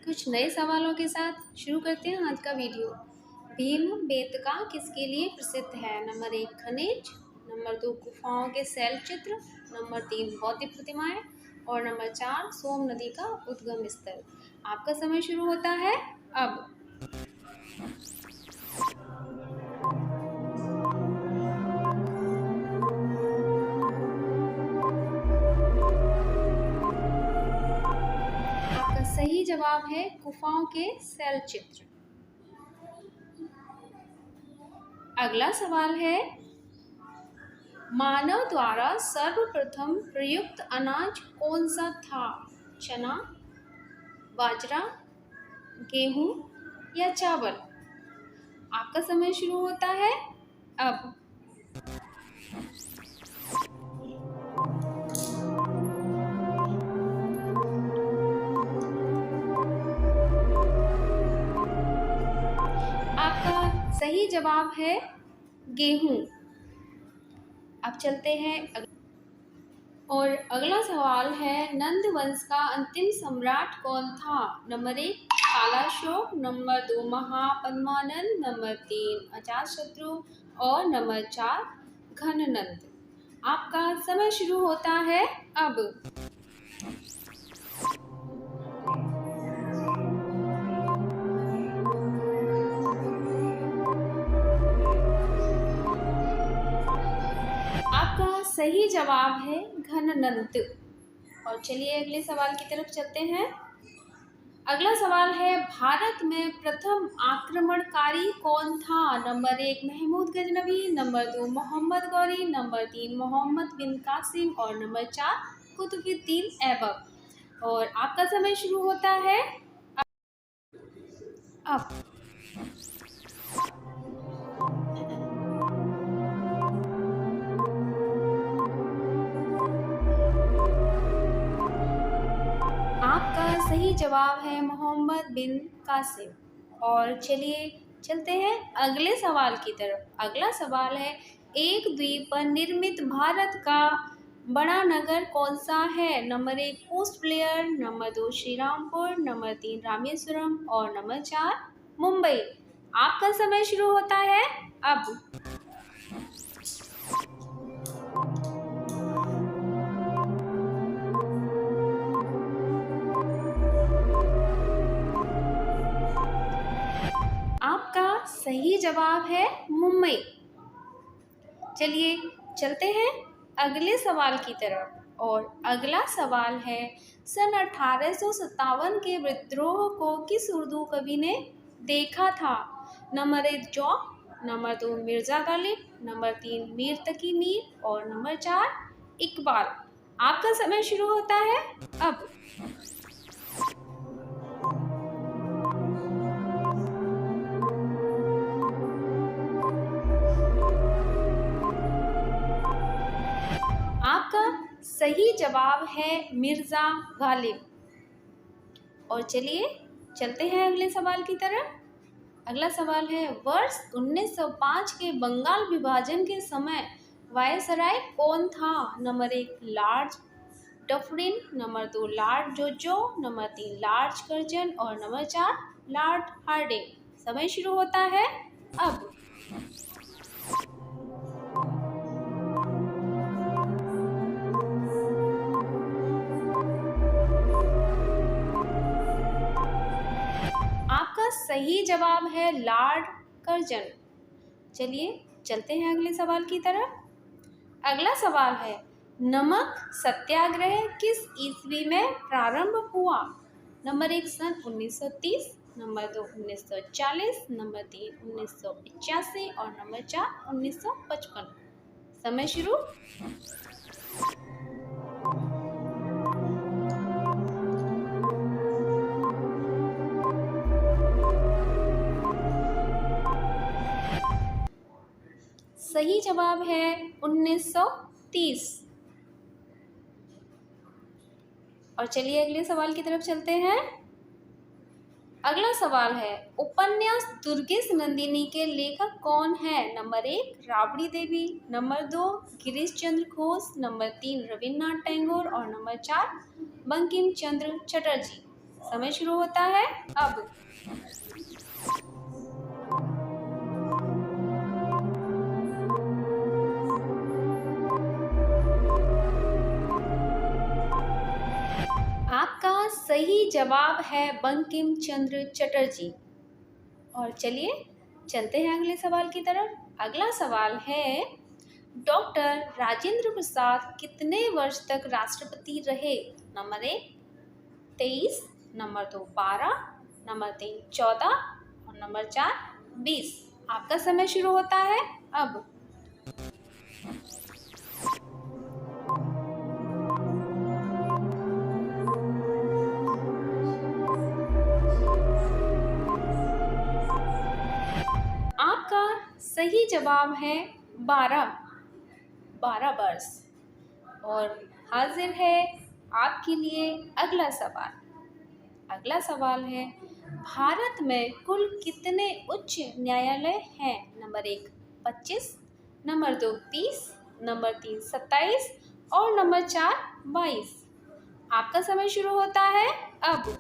कुछ नए सवालों के साथ शुरू करते हैं आज का वीडियो। भीमबेटका किसके लिए प्रसिद्ध है? नंबर 1 खनिज, नंबर 2 गुफाओं के शैल चित्र, नंबर 3 बौद्ध प्रतिमाएं और नंबर 4 सोम नदी का उद्गम स्थल। आपका समय शुरू होता है अब। आपका सही जवाब है गुफाओं के शैल चित्र। अगला सवाल है, मानव द्वारा सर्वप्रथम प्रयुक्त अनाज कौन सा था? चना, बाजरा, गेहूं या चावल? आपका समय शुरू होता है अब। आपका सही जवाब है गेहूं। अब चलते हैं और अगला सवाल है, नंद वंश का अंतिम सम्राट कौन था? Number 1 Kalashoka, number 2 Mahapadmananda, number 3 Ajatashatru और नंबर 4 घननंद। आपका समय शुरू होता है अब। आपका सही जवाब है घननंद। और चलिए अगले सवाल की तरफ चलते हैं। अगला सवाल है, भारत में प्रथम आक्रमणकारी कौन था? Number 1 Mahmud Ghaznavi, number 2 Muhammad Ghori, number 3 Muhammad bin Qasim और नंबर 4 कुतुबुद्दीन ऐबक। और आपका समय शुरू होता है अब। आपका सही जवाब है मोहम्मद बिन कासिम। और चलिए चलते हैं अगले सवाल की तरफ। अगला सवाल है, एक द्वीप पर निर्मित भारत का बड़ा नगर कौन सा है? Number 1 post Blair, number 2 Shrirampur, number 3 Rameswaram और नंबर 4 मुंबई। आपका समय शुरू होता है अब। आपका सही जवाब है मुंबई। चलिए चलते हैं अगले सवाल की तरफ। और अगला सवाल है, सन 1857 के विद्रोह को किस उर्दू कवि ने देखा था? Number 1 Zauq, number 2 Mirza Ghalib, number 3 Mir Taqi Mir और नंबर 4 इकबाल। आपका समय शुरू होता है अब। आपका सही जवाब है मिर्जा गालिब। और चलिए चलते हैं अगले सवाल की तरफ। अगला सवाल है, वर्ष 1905 के बंगाल विभाजन के समय वायसराय कौन था? Number 1 Lord Dufferin, number 2 Lord जोजो, नंबर 3 लॉर्ड कर्जन और नंबर 4 लॉर्ड हार्डिंग। समय शुरू होता है अब। आपका सही जवाब है लॉर्ड कर्जन। चलिए चलते हैं अगले सवाल की तरफ। अगला सवाल है, नमक सत्याग्रह किस ईस्वी में प्रारंभ हुआ? नंबर 1 सन 1930, नंबर 2 1940, नंबर 3 1985 और नंबर 4 1955। समय शुरू। सही जवाब है 1930। और चलिए अगले सवाल की तरफ चलते हैं। अगला सवाल है, उपन्यास दुर्गेश नंदिनी के लेखक कौन है? Number 1 Rabri Devi, number 2 Girish Chandra Ghosh, number 3 Rabindranath Tagore और नंबर 4 बंकिम चंद्र चटर्जी। समय शुरू होता है अब। आपका सही जवाब है बंकिम चंद्र चटर्जी। और चलिए चलते हैं अगले सवाल की तरफ। अगला सवाल है, डॉक्टर राजेंद्र प्रसाद कितने वर्ष तक राष्ट्रपति रहे? नंबर 1 23, नंबर 2 12, नंबर 3 14 और नंबर 4 20। आपका समय शुरू होता है अब। आपका सही जवाब है 12 वर्ष। और हाजिर है आपके लिए अगला सवाल। अगला सवाल है, भारत में कुल कितने उच्च न्यायालय हैं? नंबर 1 25, नंबर 2 30, नंबर 3 27 और नंबर 4 22। आपका समय शुरू होता है अब।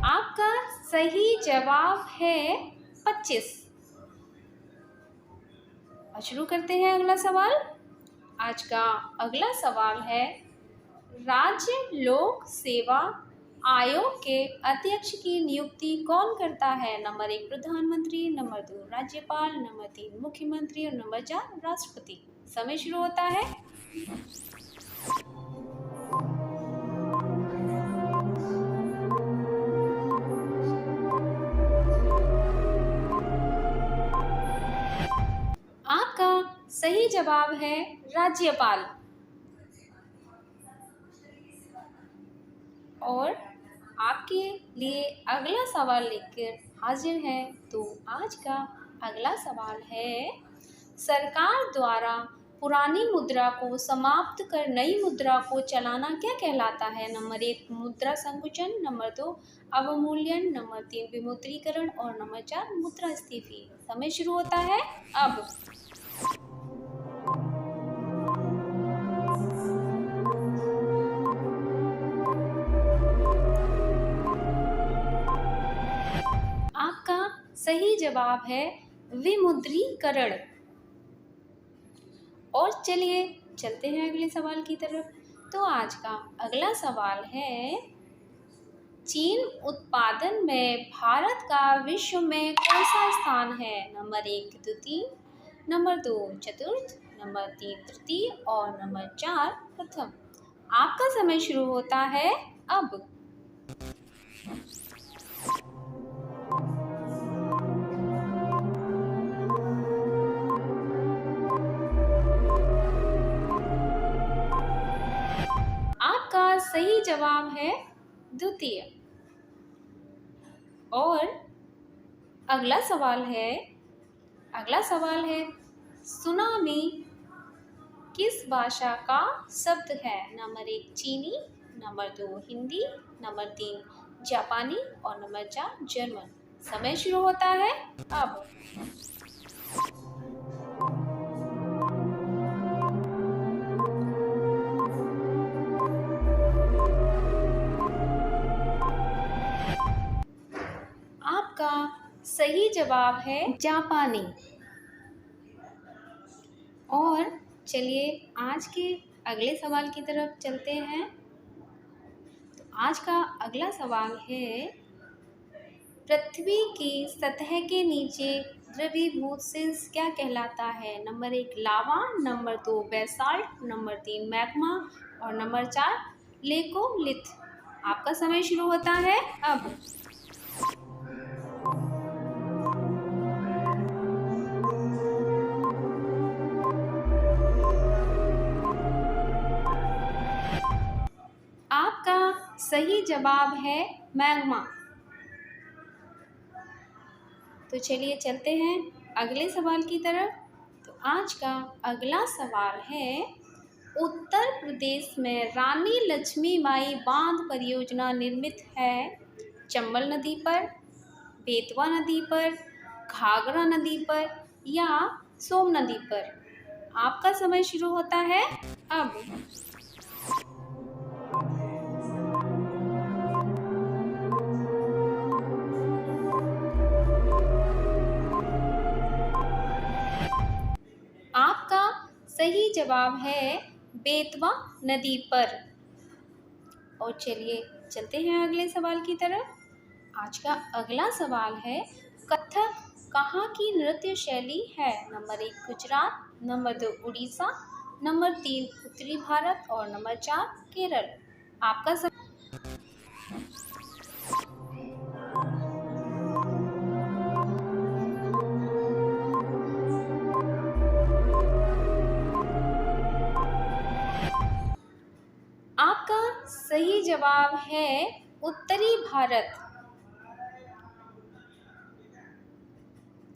आपका सही जवाब है 25। और शुरू करते हैं अगला सवाल। आज का अगला सवाल है, राज्य लोक सेवा आयोग के अध्यक्ष की नियुक्ति कौन करता है? नंबर 1 प्रधानमंत्री, नंबर 2 राज्यपाल, नंबर 3 मुख्यमंत्री और नंबर 4 राष्ट्रपति। समय शुरू होता है। आपका सही जवाब है राज्यपाल। और आपके लिए अगला सवाल लेकर हाजिर है। तो आज का अगला सवाल है, सरकार द्वारा पुरानी मुद्रा को समाप्त कर नई मुद्रा को चलाना क्या कहलाता है? नंबर 1 मुद्रा संकुचन, नंबर 2 अवमूल्यन, नंबर 3 विमुद्रीकरण और नंबर 4 मुद्रास्फीति। समय शुरू होता है अब। आपका सही जवाब है विमुद्रीकरण। और चलिए चलते हैं अगले सवाल की तरफ। तो आज का अगला सवाल है, चीन उत्पादन में भारत का विश्व में कौन सा स्थान है? नंबर 1 द्वितीय, नंबर 2 चतुर्थ, नंबर 3 तृतीय और नंबर 4 प्रथम। आपका समय शुरू होता है अब। आपका सही जवाब है द्वितीय। और अगला सवाल है, सुनामी किस भाषा का शब्द है? नंबर 1 चीनी, नंबर 2 हिंदी, नंबर 3 जापानी और नंबर 4 जर्मन। समय शुरू होता है अब। आपका सही जवाब है जापानी। और चलिए आज के अगले सवाल की तरफ चलते हैं। तो आज का अगला सवाल है, पृथ्वी की सतह के नीचे द्रवीभूत शिल्प क्या कहलाता है? नंबर 1 लावा, नंबर 2 बेसाल्ट, नंबर 3 मैग्मा और नंबर 4 लेकोलिथ। आपका समय शुरू होता है अब। आपका सही जवाब है मैग्मा। तो चलिए चलते हैं अगले सवाल की तरफ। तो आज का अगला सवाल है, उत्तर प्रदेश में रानी लक्ष्मीबाई बांध परियोजना निर्मित है चंबल नदी पर, बेतवा नदी पर, घाघरा नदी पर या सोम नदी पर? आपका समय शुरू होता है अब। आपका सही जवाब है बेतवा नदी पर। और चलिए चलते हैं अगले सवाल की तरफ। आज का अगला सवाल है, कथक कहाँ की नृत्य शैली है? Number 1 Gujarat, number 2 Orissa, number 3 उत्तरी भारत और नंबर 4 केरल। आपका आपका सही जवाब है उत्तरी भारत।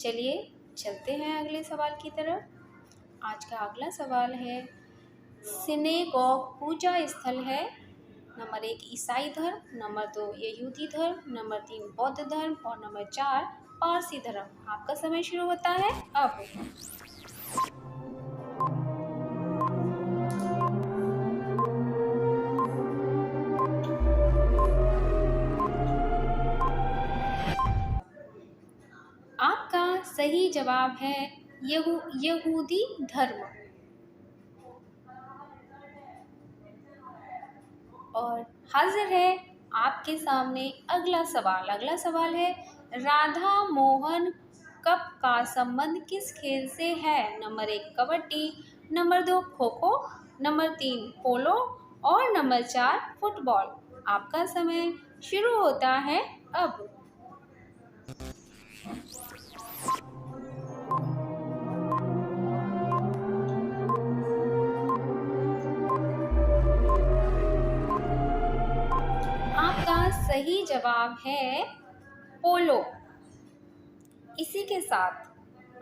चलिए चलते हैं अगले सवाल की तरफ। आज का अगला सवाल है, सिनेगॉग पूजा स्थल है? नंबर 1 ईसाई धर्म, नंबर 2 यहूदी धर्म, नंबर 3 बौद्ध धर्म और नंबर 4 पारसी धर्म। आपका समय शुरू होता है अब। आपका सही जवाब है यहूदी धर्म। और हाजिर है आपके सामने अगला सवाल। अगला सवाल है, राधा मोहन कप का संबंध किस खेल से है? Number 1 kabaddi, number 2 kho kho, number 3 पोलो और नंबर 4 फुटबॉल। आपका समय शुरू होता है अब। आपका सही जवाब है पोलो। इसी के साथ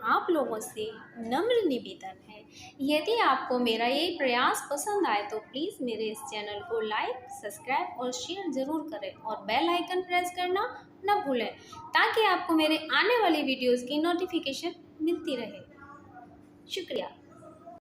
आप लोगों से नम्र निवेदन है, यदि आपको मेरा ये प्रयास पसंद आए तो प्लीज़ मेरे इस चैनल को लाइक, सब्सक्राइब और शेयर ज़रूर करें और बेल आइकन प्रेस करना न भूलें, ताकि आपको मेरे आने वाली वीडियोस की नोटिफिकेशन मिलती रहे। शुक्रिया।